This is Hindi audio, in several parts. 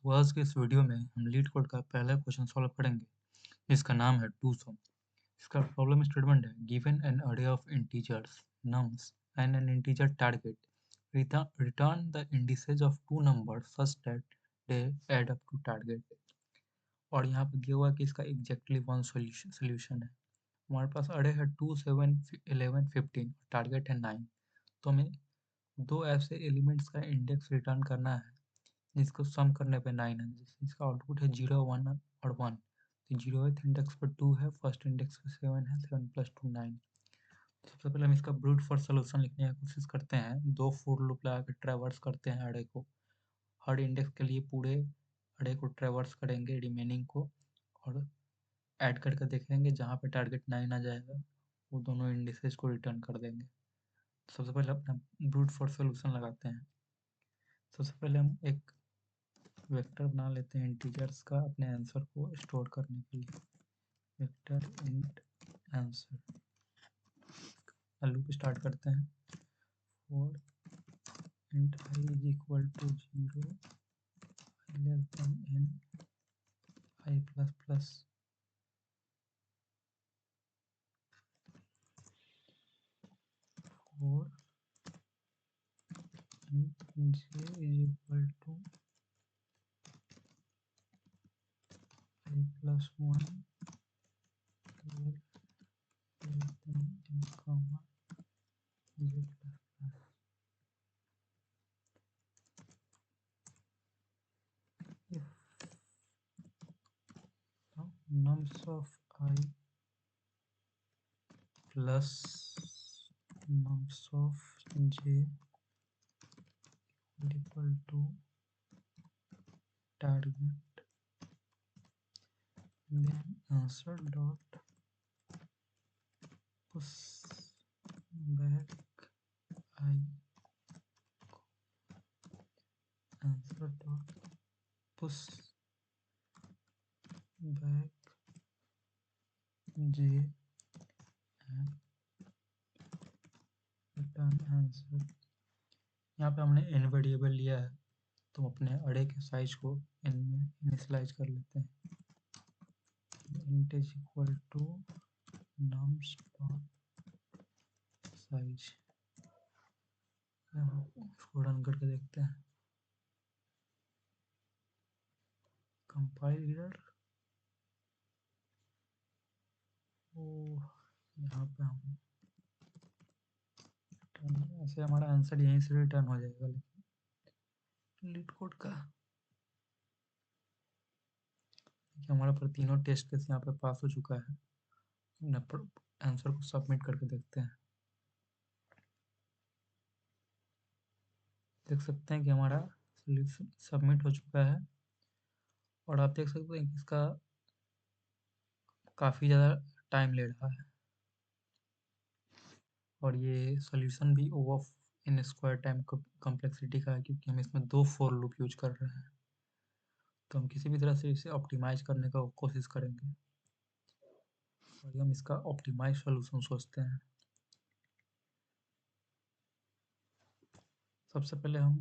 तो आज के इस वीडियो में हम लीड कोड का पहला क्वेश्चन सॉल्व करेंगे जिसका नाम है टू सम। इसका प्रॉब्लम स्टेटमेंट है given an array of integers nums and an integer target return the indices of two numbers such that they add up to target. और यहाँ पे दिया हुआ है कि इसका एग्जैक्टली वन सोल्यूशन है। हमारे पास अरे है 2 7 11 15, टारगेट है 9। तो हमें दो ऐसे एलिमेंट्स का इंडेक्स रिटर्न करना है जिसको सम करने पे 9 है। इसका आउटपुट है 0 1 और 1। तो 0th इंडेक्स पर 2 है, फर्स्ट इंडेक्स पर 7 है, 7 + 2 9। सबसे पहले हम इसका ब्रूट फोर्स सोल्यूशन लिखने की कोशिश करते हैं। दो फॉर लूप लगा के ट्रैवर्स करते हैं अरे को। हर इंडेक्स के लिए पूरे अरे को ट्रैवर्स करेंगे, रिमेनिंग को, और ऐड करके देखेंगे जहाँ पे टारगेट 9 आ जाएगा वो दोनों इंडिसेस को रिटर्न कर देंगे। सबसे पहले अपना ब्रूट फोर्स सोल्यूशन लगाते हैं। सबसे पहले हम एक वेक्टर बना लेते हैं इंटीजर्स का अपने आंसर को स्टोर करने के लिए। Vector int answer loop start करते हैं। For int i is equal to 0 less than n i plus plus for int j is equal to i plus 1 less than n comma j plus plus. nums of I plus nums of j equal to target, then answer dot push back I, answer dot push back j and return answer। यहाँ पे हमने n वेरिएबल लिया है तो अपने अरे के साइज को n में इनिशियलाइज कर लेते हैं। int is equal to nums dot size। इसको रन करके देखते हैं। Compile error. यहाँ पे हम ऐसे हमारा आंसर यहीं से रिटर्न हो जाएगा, लेकिन लीड कोड का हमारा पर तीनों टेस्ट केस यहाँ पे पास हो चुका है। आंसर को सबमिट करके देखते हैं। देख सकते हैं कि हमारा सोल्यूशन सबमिट हो चुका है और आप देख सकते हैं कि इसका काफ़ी ज़्यादा टाइम ले रहा है और ये सॉल्यूशन भी O in square time complexity का है क्योंकि हम इसमें दो फॉर लूप यूज कर रहे हैं। तो हम किसी भी तरह से इसे ऑप्टिमाइज करने का कोशिश करेंगे और हम इसका ऑप्टिमाइज सॉल्यूशन सोचते हैं। सबसे पहले हम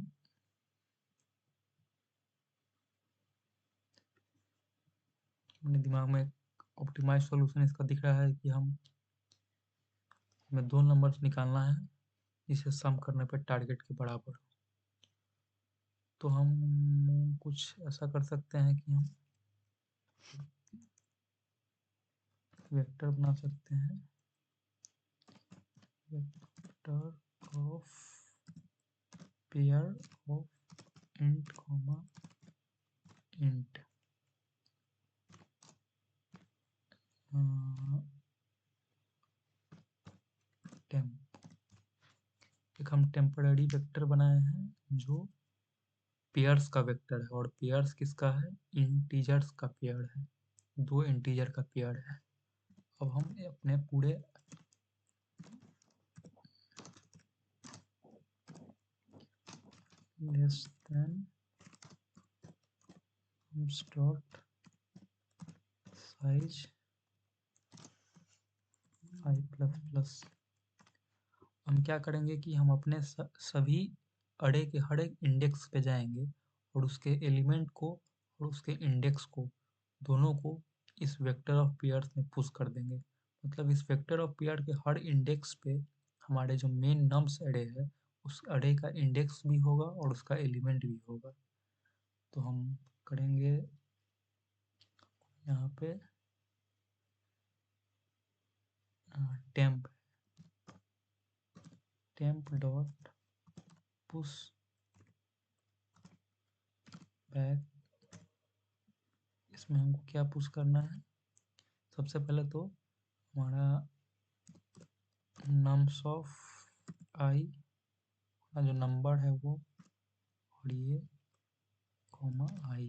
अपने दिमाग में ऑप्टिमाइज सॉल्यूशन इसका दिख रहा है कि हमें दो नंबर्स निकालना है जिसे सम करने पर टारगेट के बराबर। तो हम कुछ ऐसा कर सकते हैं कि हम वेक्टर बना सकते हैं। Vector of pair of int comma int temp. एक हम टेम्पररी वेक्टर बनाए हैं जो पेयर्स का वेक्टर है और पेयर्स किसका है? इंटीजर्स का पेयर है, दो इंटीजर का पेयर है। अब हम अपने पूरे लेस देन डॉट साइज आई प्लस प्लस हम क्या करेंगे कि हम अपने सभी अरे के हर एक इंडेक्स पे जाएंगे और उसके एलिमेंट को और उसके इंडेक्स को दोनों को इस वेक्टर ऑफ पेयर्स में पुश कर देंगे। मतलब इस वेक्टर ऑफ पेयर के हर इंडेक्स पे हमारे जो मेन नम्स अरे है उस अरे का इंडेक्स भी होगा और उसका एलिमेंट भी होगा। तो हम करेंगे यहाँ पे टेम्प डॉट पुश बैक। इसमें हमको क्या पुश करना है? सबसे पहले तो हमारा नम्स ऑफ आई का जो नंबर है वो और ये कॉमा आई।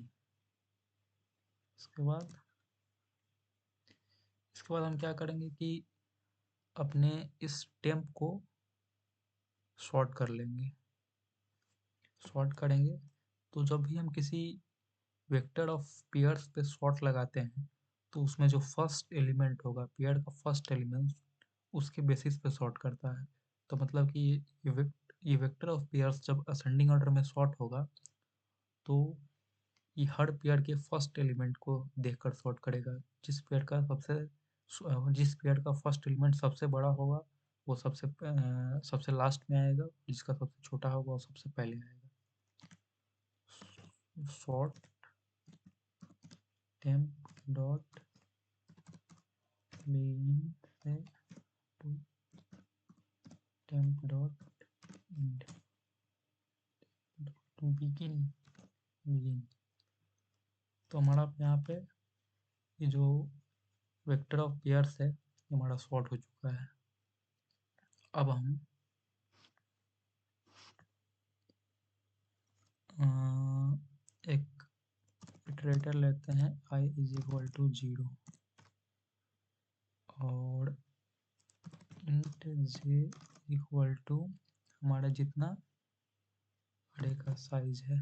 इसके बाद हम क्या करेंगे कि अपने इस टेम्प को सॉर्ट कर लेंगे। सॉर्ट करेंगे तो जब भी हम किसी वेक्टर ऑफ पेयर्स पे सॉर्ट लगाते हैं तो उसमें जो फर्स्ट एलिमेंट होगा पेयर का फर्स्ट एलिमेंट उसके बेसिस पे सॉर्ट करता है। तो मतलब कि ये वेक्टर ऑफ पेयर्स जब असेंडिंग ऑर्डर में सॉर्ट होगा तो ये हर पेयर के फर्स्ट एलिमेंट को देखकर सॉर्ट करेगा। जिस पेयर का फर्स्ट एलिमेंट सबसे बड़ा होगा वो सबसे लास्ट में आएगा, जिसका सबसे छोटा होगा वो सबसे पहले आएगा। सॉर्ट टेम्प डॉट बिगिन से to temp dot end to begin. तो हमारा यहाँ पे ये जो वेक्टर ऑफ पेयर्स है ये हमारा सॉर्ट हो चुका है। अब हम एक इटरेटर लेते हैं i इज इक्वल टू 0 और इंट j इक्वल टू हमारा जितना अरे का साइज है,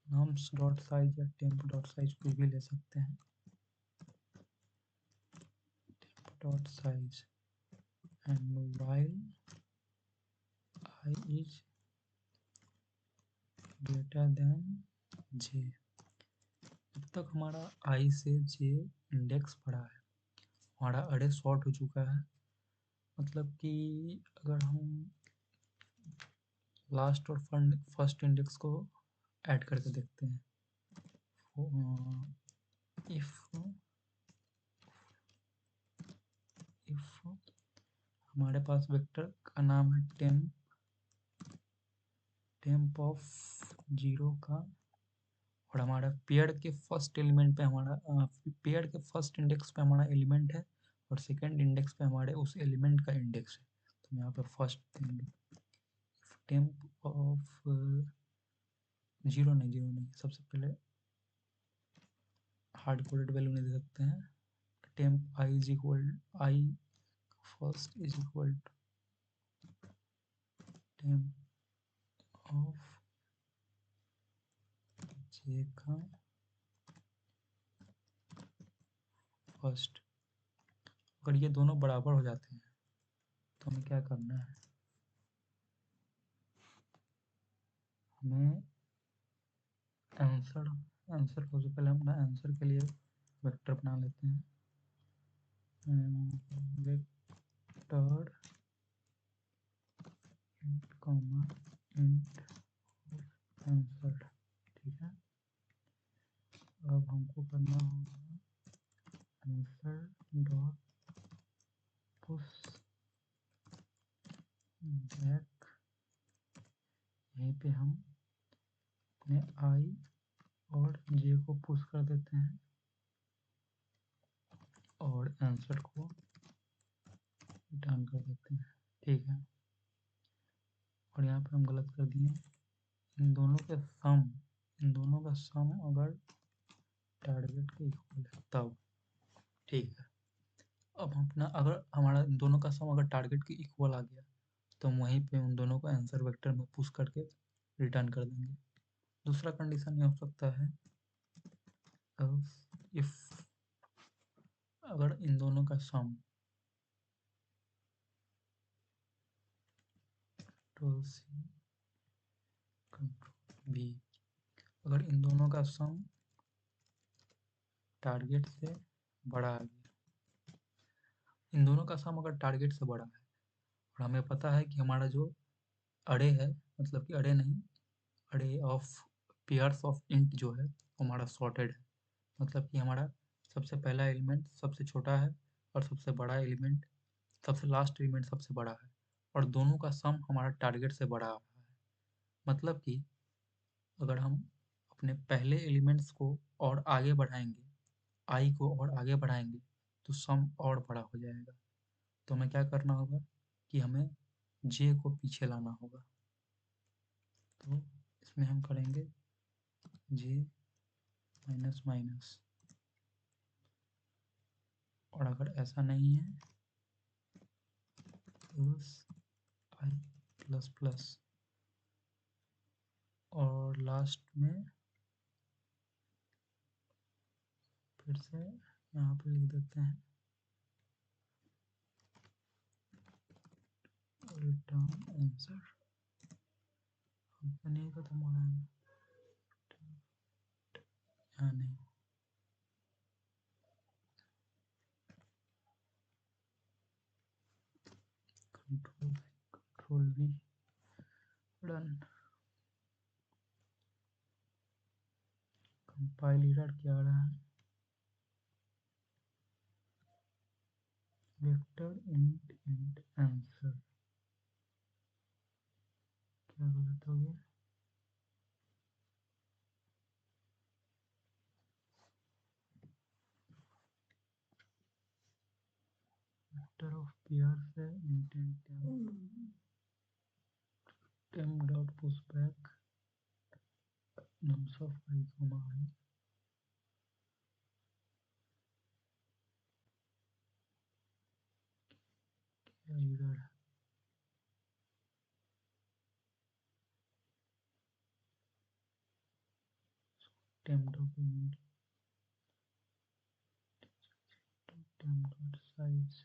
नम्स डॉट साइज या टेम्प डॉट साइज कुछ भी ले सकते हैं। Temp dot size and while i is greater than j। जब तक हमारा i से j इंडेक्स बढ़ा है हमारा अरे सॉर्ट हो चुका है। मतलब कि अगर हम लास्ट और फर्स्ट इंडेक्स को ऐड करके देखते हैं, इफ हमारे पास वेक्टर का नाम है टेम्प ऑफ 0 का और हमारा पेयर के फर्स्ट एलिमेंट पे पेयर के फर्स्ट इंडेक्स पे हमारा एलिमेंट है और सेकंड इंडेक्स पे हमारे उस एलिमेंट का इंडेक्स है। तो यहाँ पे फर्स्ट टेम्प ऑफ 0 नहीं, सबसे पहले हार्ड कोडेड वैल्यू नहीं दे सकते हैं। Temp I first is equal to temp of J का फर्स्ट। अगर ये दोनों बराबर हो जाते हैं तो हमें क्या करना है? हमें आंसर सबसे पहले अपना आंसर के लिए वेक्टर बना लेते हैं। Vector int comma int answer. ठीक है, अब हमको करना होगा आंसर डॉट पुश बैक। यहीं पे हम अपने आई और जे को पुश कर देते हैं और आंसर को रिटर्न कर देते हैं। ठीक है, और यहाँ पे हम गलत कर दिए। इन दोनों का सम अगर टारगेट के इक्वल है तब। ठीक है, अब अपना अगर हमारा इन दोनों का सम अगर टारगेट के इक्वल आ गया तो हम वहीं पे उन दोनों को आंसर वेक्टर में पुश करके रिटर्न कर देंगे। दूसरा कंडीशन ये हो सकता है इफ अगर इन दोनों का सम कंट्रोल v। अगर इन दोनों का सम टारगेट से बड़ा है, इन दोनों का सम अगर टारगेट से बड़ा है और हमें पता है कि हमारा जो अरे है, मतलब कि अरे नहीं, अरे ऑफ पेयर्स ऑफ इंट जो है वो हमारा सॉर्टेड है, मतलब कि हमारा सबसे पहला एलिमेंट सबसे छोटा है और सबसे बड़ा एलिमेंट, सबसे लास्ट एलिमेंट सबसे बड़ा है, और दोनों का सम हमारा टारगेट से बड़ा आ रहा है। मतलब कि अगर हम अपने पहले एलिमेंट्स को और आगे बढ़ाएंगे, आई को और आगे बढ़ाएंगे, तो सम और बड़ा हो जाएगा। तो हमें क्या करना होगा कि हमें जे को पीछे लाना होगा। तो इसमें हम करेंगे जे माइनस माइनस, और अगर ऐसा नहीं है आई प्लस प्लस, और लास्ट में फिर से यहाँ पर लिख देते हैं रिटर्न आंसर। हमको नहीं खत्म हो रहा है, यहाँ नहीं, control we, run. Compile error क्या आ रहा है, वेक्टर इंट इंट आंसर, क्या गलत हो गया, वेक्टर ऑफ पेयर से int temp dot push back nums of I comma I, क्या एरर है, temp dot temp dot size,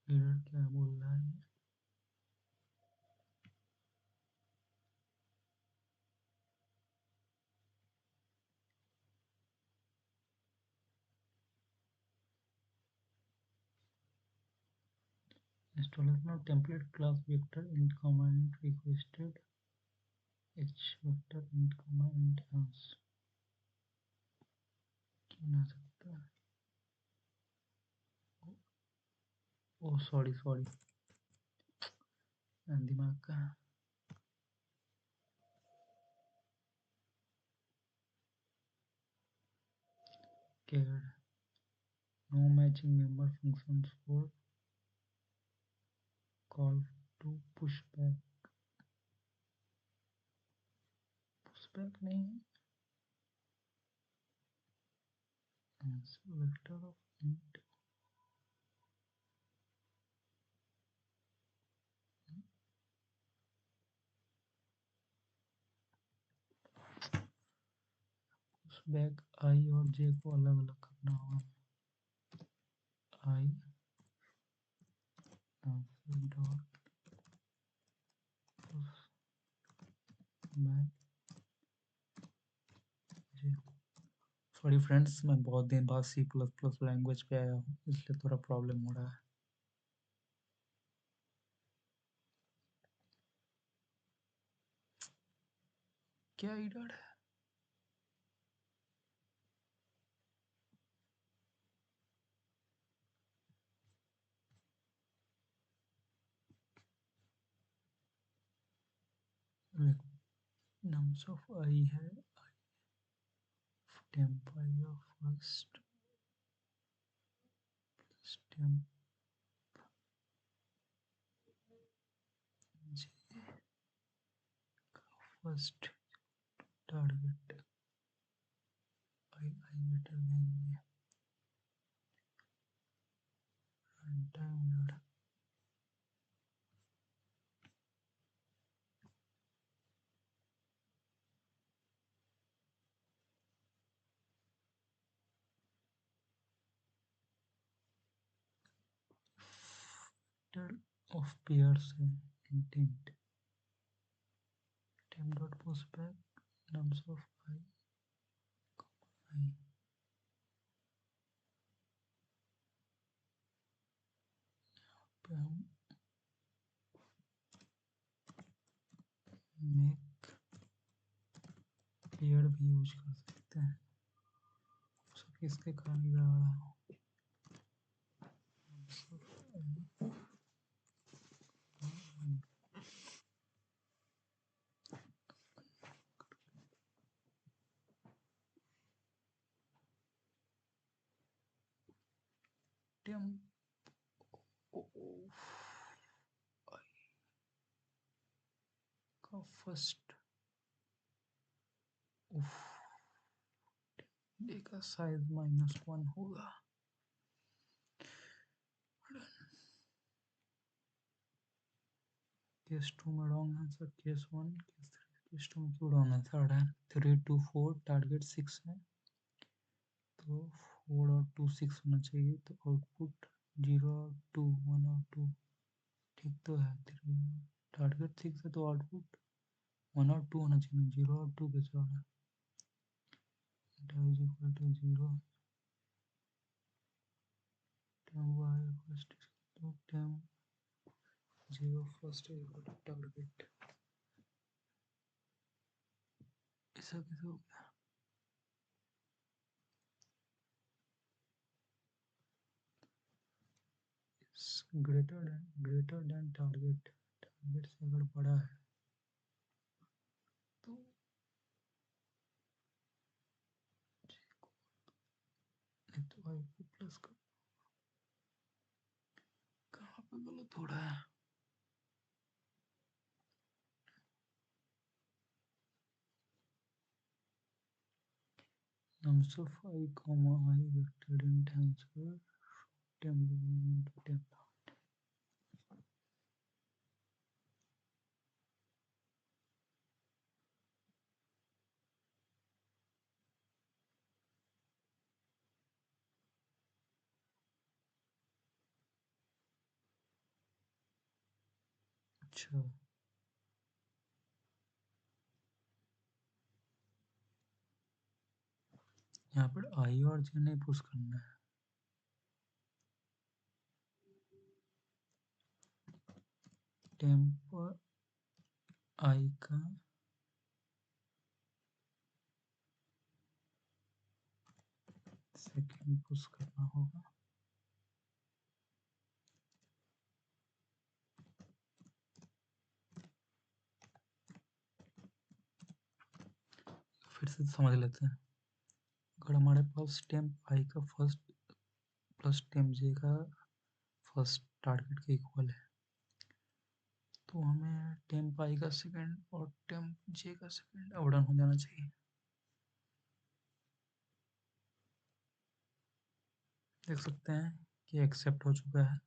error क्या बोल रहा है, installation of template class vector int comma int requested h vector int comma int ans, क्यों ना सकता है, ओ सॉरी सॉरी, दिमाग का care, no matching member functions for call to push back नहीं है, vector of int push back i और जे को अलग अलग करना होगा, i dot push back j. Sorry friends, मैं बहुत दिन बाद सी प्लस प्लस लैंग्वेज पे आया हूँ, इसलिए थोड़ा प्रॉब्लम हो रहा है। क्या एरर है, नम्स ऑफ आई है, temp I of first temp J first target I greater than run time error, vector of pairs है intent temp dot post back nums of I पे हम मेक पेयर भी यूज कर सकते हैं। सब किसके कारण जा रहा हो temp का फर्स्ट डे का साइज -1 होगा। केस 2 में wrong answer, case 1 case 3 case 2 में क्यों रॉन्ग आंसर है? 3 2 4 टारगेट 6 है तो 4 और 2 6 होना चाहिए, तो आउटपुट 0 और 2 1 और 2 ठीक तो है। 3 टारगेट 6 है तो आउटपुट 1 और 2 होना चाहिए, 0 और 2 कैसे हो रहा है? Eta is equal to 0 temp y first is equal to temp 0 first is equal to target। ऐसा कैसे हो गया? ग्रेटर देन टारगेट, टारगेट से अगर बड़ा है तो नहीं तो y को प्लस कर। कहाँ पे गलत हो रहा है? nums of I comma I vector in transfer temp to temp। अच्छा यहाँ पर आई और जे नहीं पुश करना है। टेम्प आई का सेकेंड पुश करना होगा। फिर से समझ लेते हैं। अगर हमारे पास टेम्प आई का फर्स्ट प्लस टेम्प जे का फर्स्ट टारगेट के इक्वल है तो हमें टेम्प आई का सेकेंड और टेम्प जे का सेकेंड अवडन हो जाना चाहिए। देख सकते हैं कि एक्सेप्ट हो चुका है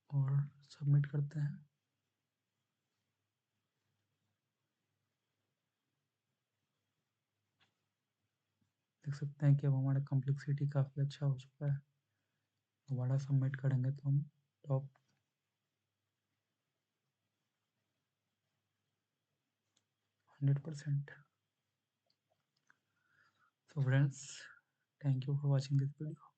और सबमिट करते हैं। देख सकते हैं कि अब हमारा कॉम्प्लेक्सिटी काफ़ी अच्छा हो चुका है। दोबारा सबमिट करेंगे तो हम top 100%। So friends, thank you for watching this video.